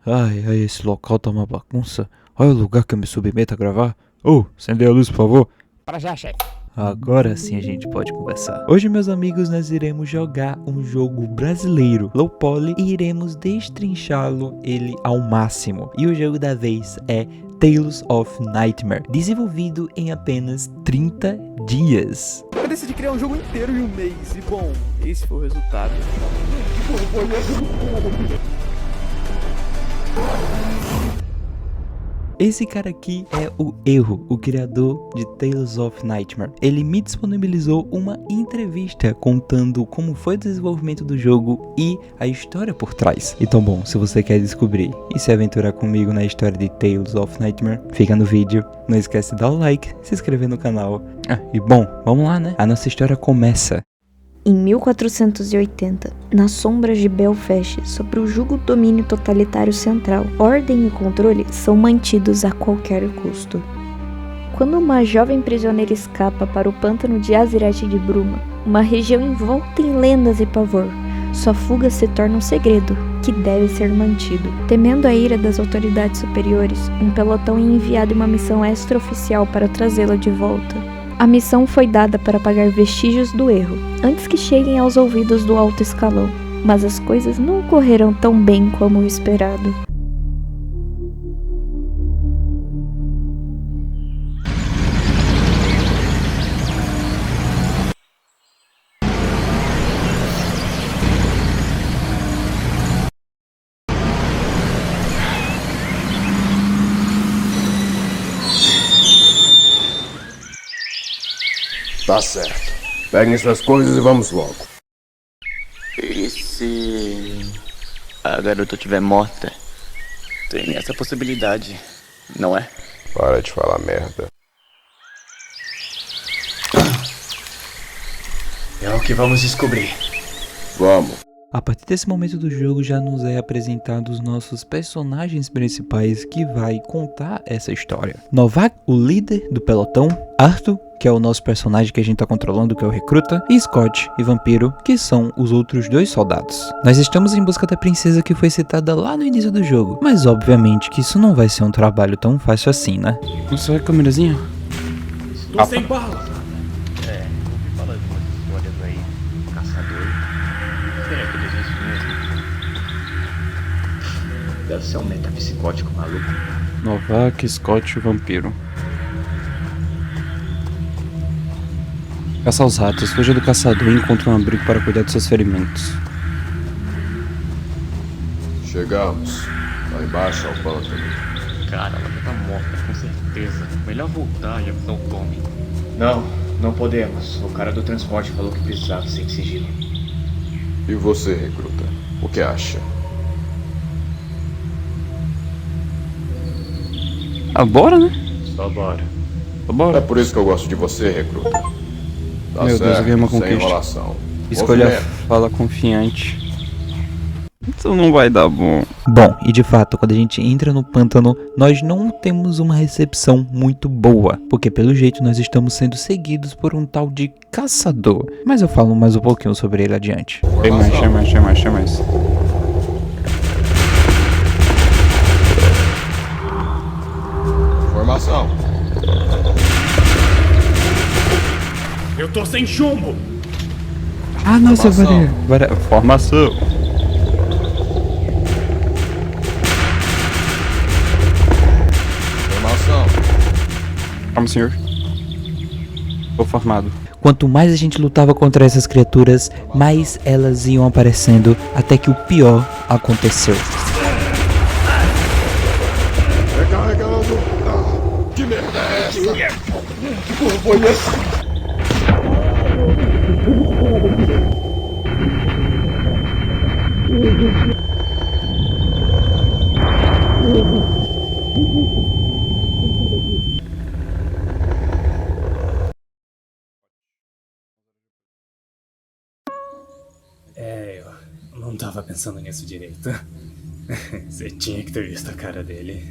Ai, esse local tá uma bagunça. Olha o lugar que eu me submeto a gravar. Acendei a luz, por favor. Para já, chefe. Agora sim a gente pode conversar. Hoje, meus amigos, nós iremos jogar um jogo brasileiro, low poly, e iremos destrinchá-lo ele ao máximo. E o jogo da vez é Tales of Nightmare, desenvolvido em apenas 30 dias. Eu decidi criar um jogo inteiro em um mês, e bom, esse foi o resultado. Esse cara aqui é o Erro, o criador de Tales of Nightmare. Ele me disponibilizou uma entrevista contando como foi o desenvolvimento do jogo e a história por trás. Então bom, se você quer descobrir e se aventurar comigo na história de Tales of Nightmare, fica no vídeo. Não esquece de dar o like, se inscrever no canal. E bom, vamos lá, né? A nossa história começa em 1480, nas sombras de Belfast, sob o jugo domínio totalitário central, ordem e controle são mantidos a qualquer custo. Quando uma jovem prisioneira escapa para o pântano de Aziret de Bruma, uma região envolta em lendas e pavor, sua fuga se torna um segredo que deve ser mantido. Temendo a ira das autoridades superiores, um pelotão é enviado em uma missão extraoficial para trazê-la de volta. A missão foi dada para apagar vestígios do erro, antes que cheguem aos ouvidos do alto escalão, mas as coisas não ocorreram tão bem como o esperado. Tá certo. Peguem suas coisas e vamos logo. E se a garota estiver morta? Tem essa possibilidade, não é? Para de falar merda. É o que vamos descobrir. Vamos. A partir desse momento do jogo já nos é apresentado os nossos personagens principais que vai contar essa história. Novak, o líder do pelotão, Arthur, que é o nosso personagem que a gente tá controlando, que é o recruta, e Scott e Vampiro, que são os outros dois soldados. Nós estamos em busca da princesa que foi citada lá no início do jogo, mas obviamente que isso não vai ser um trabalho tão fácil assim, né? Só a câmerazinha? Tô sem bala! Ouvi falar de umas histórias aí. Caçador. Será que é isso mesmo? Deve ser um metapsicótico maluco. Novak, Scott e Vampiro. Caça aos ratos, fuja do caçador e encontre um abrigo para cuidar dos seus ferimentos. Chegamos. Lá embaixo é o pântano. Cara, ela tá morta, com certeza. Melhor voltar e avisar o Tommy. Não podemos. O cara do transporte falou que precisava ser em sigilo. E você, recruta? O que acha? Bora, né? Só bora. Bora. É por isso que eu gosto de você, recruta. Tá Meu certo, Deus, eu ganhei uma sem conquista. enrolação. Escolha a Movimento. fala confiante. Isso não vai dar bom. Bom, e de fato, quando a gente entra no pântano, nós não temos uma recepção muito boa, porque pelo jeito nós estamos sendo seguidos por um tal de caçador. Mas eu falo mais um pouquinho sobre ele adiante. Tem mais. Formação. Eu tô sem chumbo! Nossa, Formação. Formação. Formação. Calma, senhor. Tô formado. Quanto mais a gente lutava contra essas criaturas, mais elas iam aparecendo, até que o pior aconteceu. Recarregando. Que merda é essa? Que porra foi essa? Eu não tava pensando nisso direito. Você tinha que ter visto a cara dele.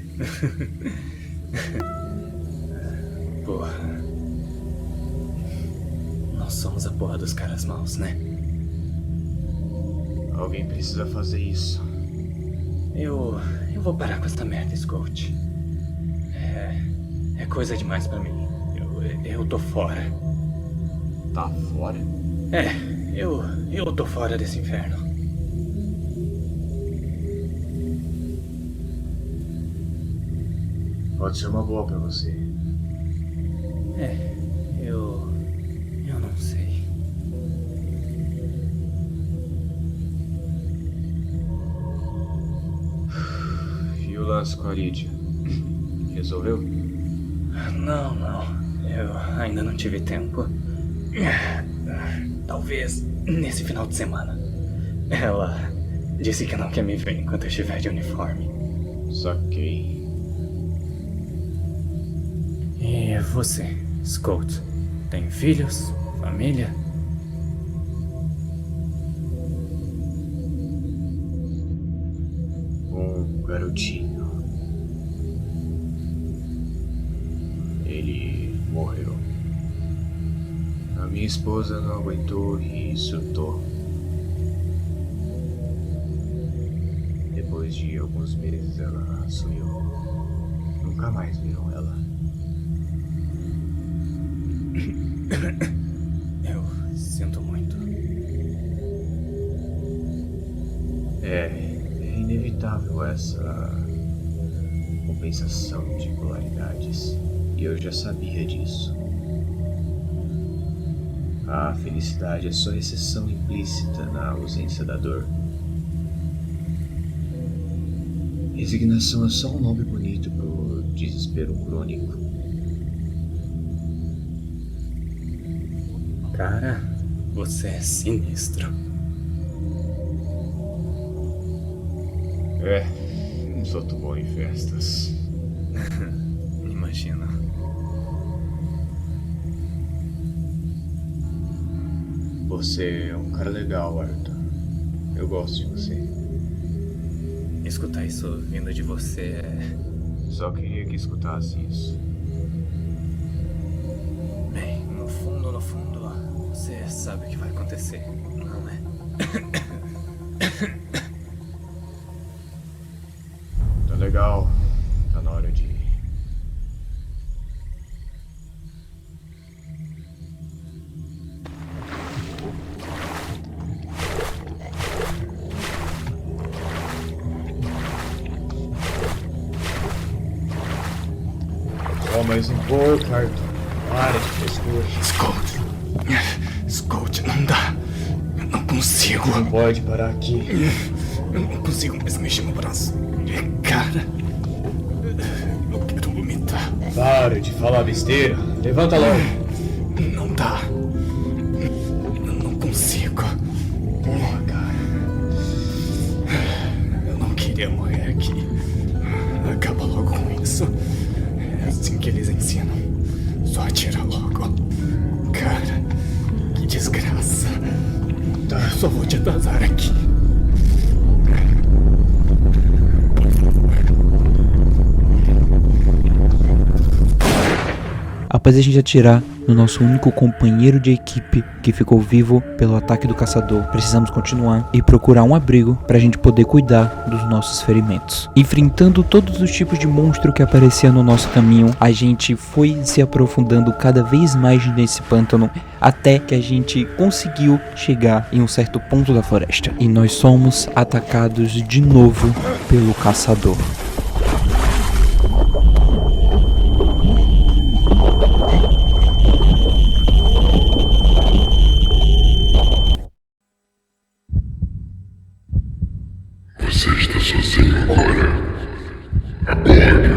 Porra. Nós somos a porra dos caras maus, né? Alguém precisa fazer isso. Eu vou parar com essa merda, Scout. É coisa demais pra mim. Eu tô fora. Tá fora? Eu tô fora desse inferno. Pode ser uma boa pra você. Eu não sei. E o lance com a Lydia? Resolveu? Não. Eu ainda não tive tempo. Talvez nesse final de semana. Ela disse que não quer me ver enquanto eu estiver de uniforme. Saquei. E você, Scout? Tem filhos? Família? Um garotinho. Ele morreu. A minha esposa não aguentou e surtou. Depois de alguns meses ela sumiu. Nunca mais viram ela. Eu sinto muito. É inevitável essa compensação de polaridades. E eu já sabia disso. A felicidade é só exceção implícita na ausência da dor. Resignação é só um nome bonito pro desespero crônico. Cara, você é sinistro. Não sou tão bom em festas. Imagina. Você é um cara legal, Arthur. Eu gosto de você. Escutar isso vindo de você é... Só queria que escutasse isso. Bem, no fundo, você sabe o que vai acontecer, não é? Tá legal. Tá na hora de ir. Só mais um pouco, Arthur. Para de frescura. Scout, não dá. Eu não consigo. Não pode parar aqui. Eu não consigo mais mexer meu braço. Cara, eu quero vomitar. Para de falar besteira. Levanta logo. Não dá. Eu não consigo. Porra, cara. Eu não queria morrer aqui. Acaba logo com isso. É assim que eles ensinam. Só atira logo. Cara, que desgraça. Tá. Eu só vou te atrasar aqui. Após a gente atirar no nosso único companheiro de equipe que ficou vivo pelo ataque do caçador, precisamos continuar e procurar um abrigo pra gente poder cuidar dos nossos ferimentos. Enfrentando todos os tipos de monstro que aparecia no nosso caminho, a gente foi se aprofundando cada vez mais nesse pântano até que a gente conseguiu chegar em um certo ponto da floresta. E nós somos atacados de novo pelo caçador. Você está sozinho agora. Acorde.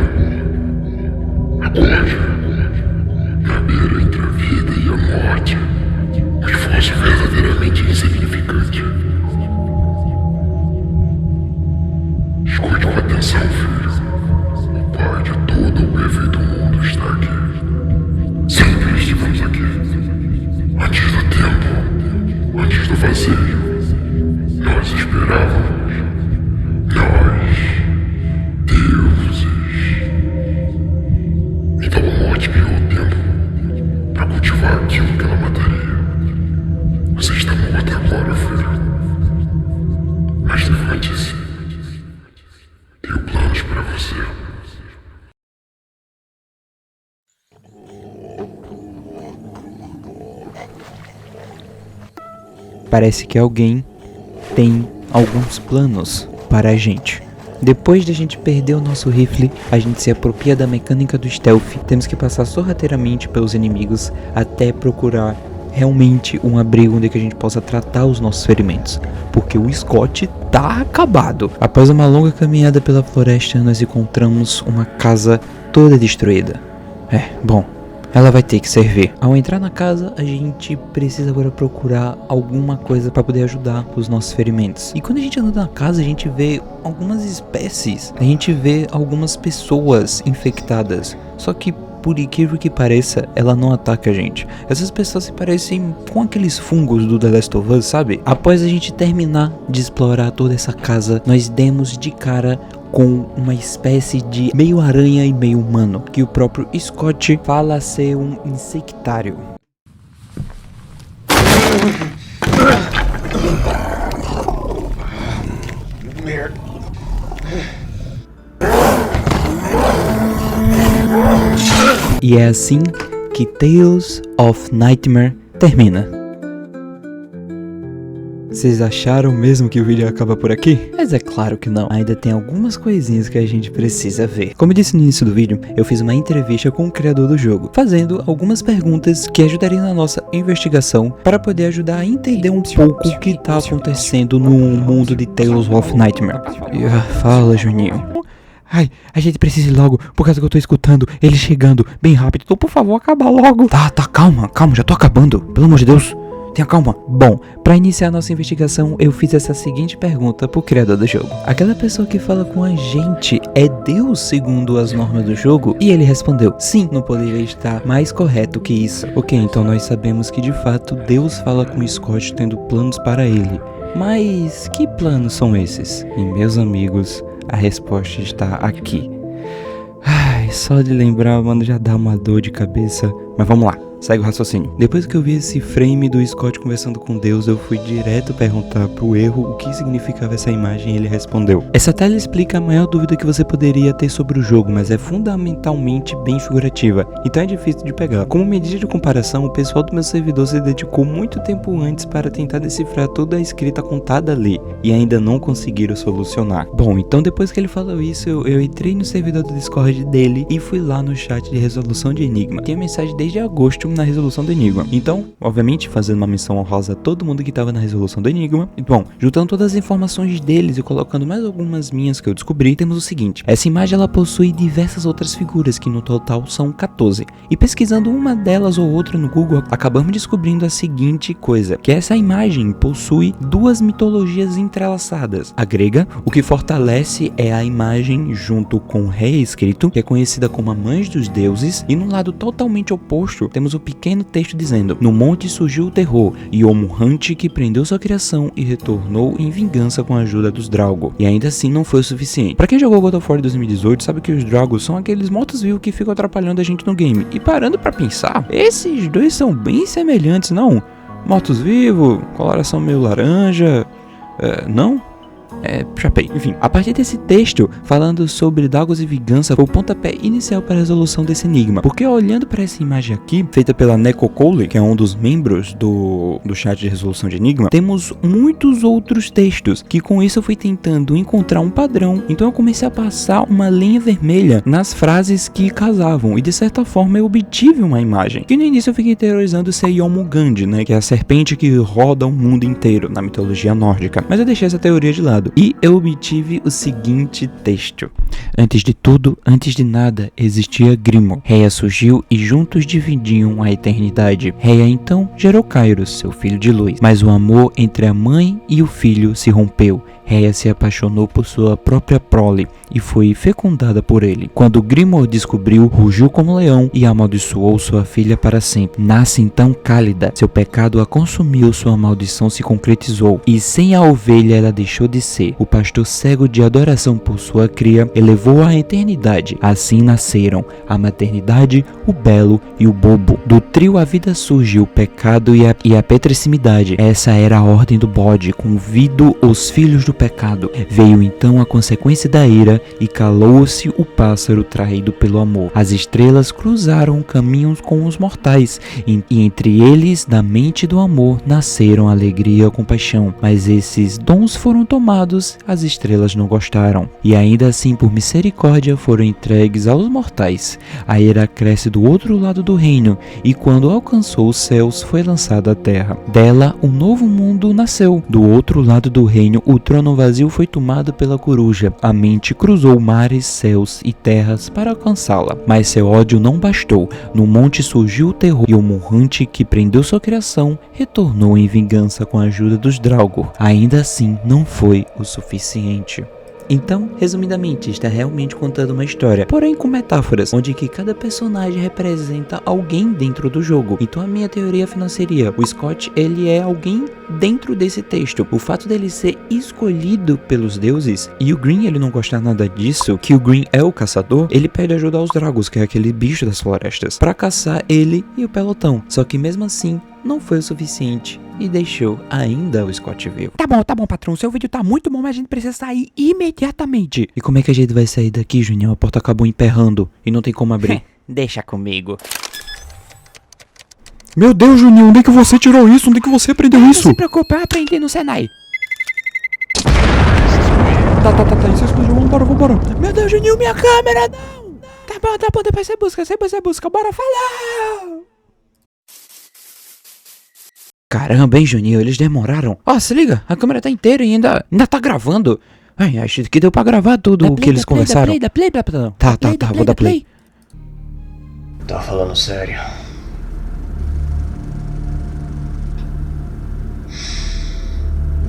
Na beira entre a vida e a morte. O esforço verdadeiramente insignificante. Escute com atenção, filho. O pai de todo o perfeito mundo está aqui. Sempre estivemos aqui. Antes do tempo. Antes do vazio. Nós esperávamos. Nós, deuses. Então a morte criou o tempo para cultivar aquilo que ela mataria. Você está morto agora, filho. Mas levante-se. parece que alguém tem alguns planos para a gente. Depois de a gente perder o nosso rifle, a gente se apropria da mecânica do stealth. Temos que passar sorrateiramente pelos inimigos até procurar realmente um abrigo onde que a gente possa tratar os nossos ferimentos, porque o Scott tá acabado. Após uma longa caminhada pela floresta, nós encontramos uma casa toda destruída. Bom, ela vai ter que servir. Ao entrar na casa, a gente precisa agora procurar alguma coisa para poder ajudar os nossos ferimentos. E quando a gente anda na casa, a gente vê algumas espécies, a gente vê algumas pessoas infectadas. Só que, por incrível que pareça, ela não ataca a gente. Essas pessoas se parecem com aqueles fungos do The Last of Us, sabe? Após a gente terminar de explorar toda essa casa, nós demos de cara com uma espécie de meio aranha e meio humano, que o próprio Scott fala ser um insectário. E é assim que Tales of Nightmare termina. Vocês acharam mesmo que o vídeo acaba por aqui? Mas é claro que não, ainda tem algumas coisinhas que a gente precisa ver. Como eu disse no início do vídeo, eu fiz uma entrevista com o criador do jogo, fazendo algumas perguntas que ajudariam na nossa investigação para poder ajudar a entender um pouco o que está acontecendo no mundo de Tales of Nightmare. Fala, Juninho. Ai, a gente precisa ir logo, por causa que eu tô escutando ele chegando bem rápido. Então, por favor, acaba logo. Tá, calma, já tô acabando. Pelo amor de Deus, tenha calma. Bom, pra iniciar nossa investigação, eu fiz essa seguinte pergunta pro criador do jogo. Aquela pessoa que fala com a gente é Deus segundo as normas do jogo? E ele respondeu, sim, não poderia estar mais correto que isso. Ok, então nós sabemos que de fato Deus fala com o Scott tendo planos para ele. Mas que planos são esses? E meus amigos, a resposta está aqui. Ai, só de lembrar, mano, já dá uma dor de cabeça. Mas vamos lá, segue o raciocínio. Depois que eu vi esse frame do Scott conversando com Deus, eu fui direto perguntar pro Erro o que significava essa imagem e ele respondeu. Essa tela explica a maior dúvida que você poderia ter sobre o jogo, mas é fundamentalmente bem figurativa, então é difícil de pegar. Como medida de comparação, o pessoal do meu servidor se dedicou muito tempo antes para tentar decifrar toda a escrita contada ali, e ainda não conseguiram solucionar. Bom, então depois que ele falou isso, eu entrei no servidor do Discord dele e fui lá no chat de resolução de enigma. Tinha mensagem desde agosto na resolução do enigma. Então, obviamente, fazendo uma menção honrosa a todo mundo que estava na resolução do enigma. E, bom, juntando todas as informações deles e colocando mais algumas minhas que eu descobri, temos o seguinte. Essa imagem ela possui diversas outras figuras, que no total são 14. E pesquisando uma delas ou outra no Google, acabamos descobrindo a seguinte coisa, que essa imagem possui duas mitologias entrelaçadas. A grega, o que fortalece é a imagem junto com Rhea escrito, que é conhecida como a mãe dos deuses, e no lado totalmente oposto, temos o pequeno texto dizendo: no monte surgiu o terror, e o Murrante que prendeu sua criação e retornou em vingança com a ajuda dos Draugr. E ainda assim não foi o suficiente. Pra quem jogou God of War 2018, sabe que os Draugr são aqueles mortos-vivos que ficam atrapalhando a gente no game. E parando pra pensar, esses dois são bem semelhantes, não? Mortos-vivos, coloração meio laranja, não? Chapei. Enfim, a partir desse texto falando sobre Dagos e vingança foi o pontapé inicial para a resolução desse enigma, porque olhando para essa imagem aqui, feita pela Neko Cole, que é um dos membros do chat de resolução de enigma, temos muitos outros textos, que com isso eu fui tentando encontrar um padrão, então eu comecei a passar uma linha vermelha nas frases que casavam, e de certa forma eu obtive uma imagem, que no início eu fiquei teorizando ser Jomungand, né, que é a serpente que roda o mundo inteiro na mitologia nórdica, mas eu deixei essa teoria de lado. E eu obtive o seguinte texto. Antes de tudo, antes de nada, existia Grimo. Rhea surgiu e juntos dividiam a eternidade. Rhea então gerou Kairos, seu filho de luz. Mas o amor entre a mãe e o filho se rompeu. Rhea se apaixonou por sua própria prole e foi fecundada por ele. Quando Grimo descobriu, rugiu como leão e amaldiçoou sua filha para sempre. Nasce então Cálida. Seu pecado a consumiu, sua maldição se concretizou. E sem a ovelha ela deixou de ser. O pastor cego de adoração por sua cria, ele levou à eternidade. Assim nasceram a maternidade, o belo e o bobo. Do trio a vida surge o pecado e a petricidade. Essa era a ordem do bode, convido os filhos do pecado. Veio então a consequência da ira e calou-se o pássaro traído pelo amor. As estrelas cruzaram caminhos com os mortais e entre eles, da mente do amor, nasceram a alegria e a compaixão. Mas esses dons foram tomados, as estrelas não gostaram. E ainda assim, por misericórdia, foram entregues aos mortais. A ira cresce do outro lado do reino, e quando alcançou os céus, foi lançada à terra. Dela, um novo mundo nasceu. Do outro lado do reino, o trono vazio foi tomado pela coruja. A mente cruzou mares, céus e terras para alcançá-la. Mas seu ódio não bastou. No monte surgiu o terror, e o Morrante que prendeu sua criação retornou em vingança com a ajuda dos Draugr. Ainda assim, não foi o suficiente. Então, resumidamente, está realmente contando uma história, porém com metáforas, onde que cada personagem representa alguém dentro do jogo. Então a minha teoria final seria, o Scott, ele é alguém dentro desse texto. O fato dele ser escolhido pelos deuses, e o Green ele não gostar nada disso, que o Green é o caçador, ele pede ajuda aos Dragos, que é aquele bicho das florestas, pra caçar ele e o pelotão. Só que mesmo assim, não foi o suficiente e deixou ainda o Scott vivo. Tá bom, patrão, seu vídeo tá muito bom, mas a gente precisa sair imediatamente. E como é que a gente vai sair daqui, Juninho? A porta acabou emperrando e não tem como abrir. Deixa comigo. Meu Deus, Juninho, onde é que você tirou isso? Onde é que você aprendeu isso? Não se preocupe, eu aprendi no Senai. Tá, isso explodiu, vambora. Meu Deus, Juninho, minha câmera, não. Tá bom, depois você busca, bora falar. Caramba, hein, Juninho, eles demoraram. Ó, se liga, a câmera tá inteira e ainda tá gravando. Ai, acho que deu pra gravar tudo o que eles conversaram. Dá play. Tá, vou dar play. Tá falando sério.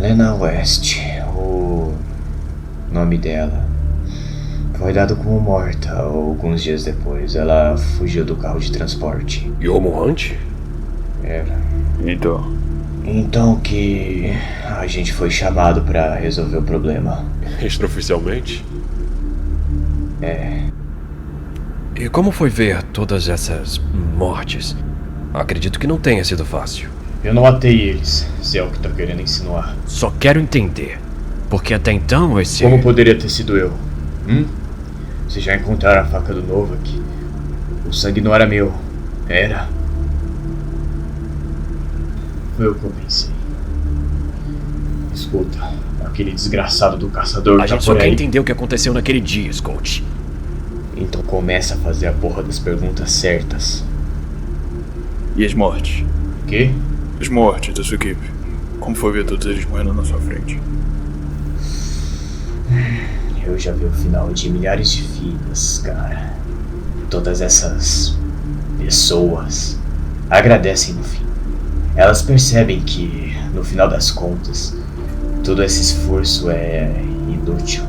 Lena West, o nome dela, foi dado como morta alguns dias depois. Ela fugiu do carro de transporte. E o Morrante? Era. Então que a gente foi chamado pra resolver o problema. Extraoficialmente? É. E como foi ver todas essas mortes? Acredito que não tenha sido fácil. Eu não matei eles, se é o que tá querendo insinuar. Só quero entender, porque até então esse... Como poderia ter sido eu? Vocês já encontraram a faca do Novak? O sangue não era meu, era. Foi o que eu pensei. Escuta, aquele desgraçado do caçador A gente só quer entender o que aconteceu naquele dia, Scott. Então começa a fazer a porra das perguntas certas. E as mortes? Quê? As mortes da sua equipe. Como foi ver todos eles morrendo na sua frente? Eu já vi o final de milhares de vidas, cara. Todas essas pessoas agradecem no fim. Elas percebem que, no final das contas, todo esse esforço é inútil.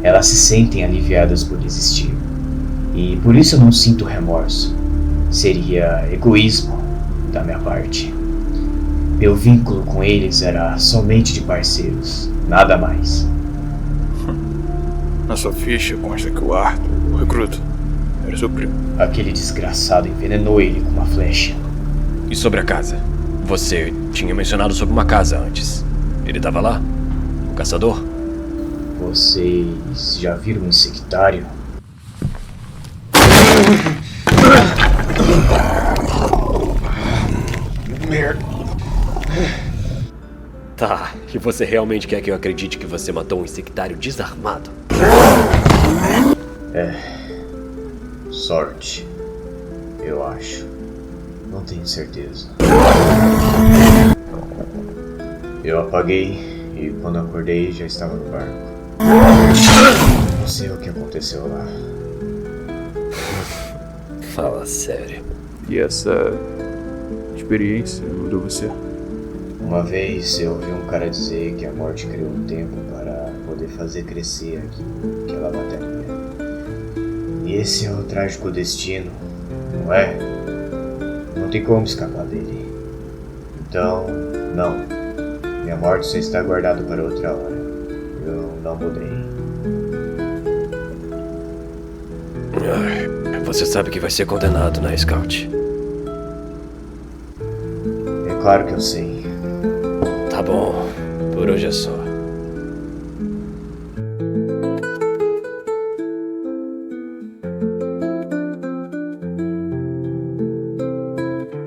Elas se sentem aliviadas por existir. E por isso eu não sinto remorso. Seria egoísmo da minha parte. Meu vínculo com eles era somente de parceiros, nada mais. Na sua ficha consta que o Arthur, o recruta, era seu primo. Aquele desgraçado envenenou ele com uma flecha. E sobre a casa? Você tinha mencionado sobre uma casa antes. Ele tava lá? O caçador? Vocês já viram um insectário? Merda. Tá, e você realmente quer que eu acredite que você matou um insectário desarmado? Sorte. Eu acho. Não tenho certeza. Eu apaguei e quando acordei já estava no barco. Não sei o que aconteceu lá. Fala sério. E essa experiência mudou você? Uma vez eu ouvi um cara dizer que a morte criou um tempo para poder fazer crescer aquilo que ela mataria. E esse é o trágico destino, não é? Não tem como escapar dele. Então, não. Minha morte só está guardada para outra hora. Eu não mudei. Você sabe que vai ser condenado, né, Scout? É claro que eu sei. Tá bom. Por hoje é só.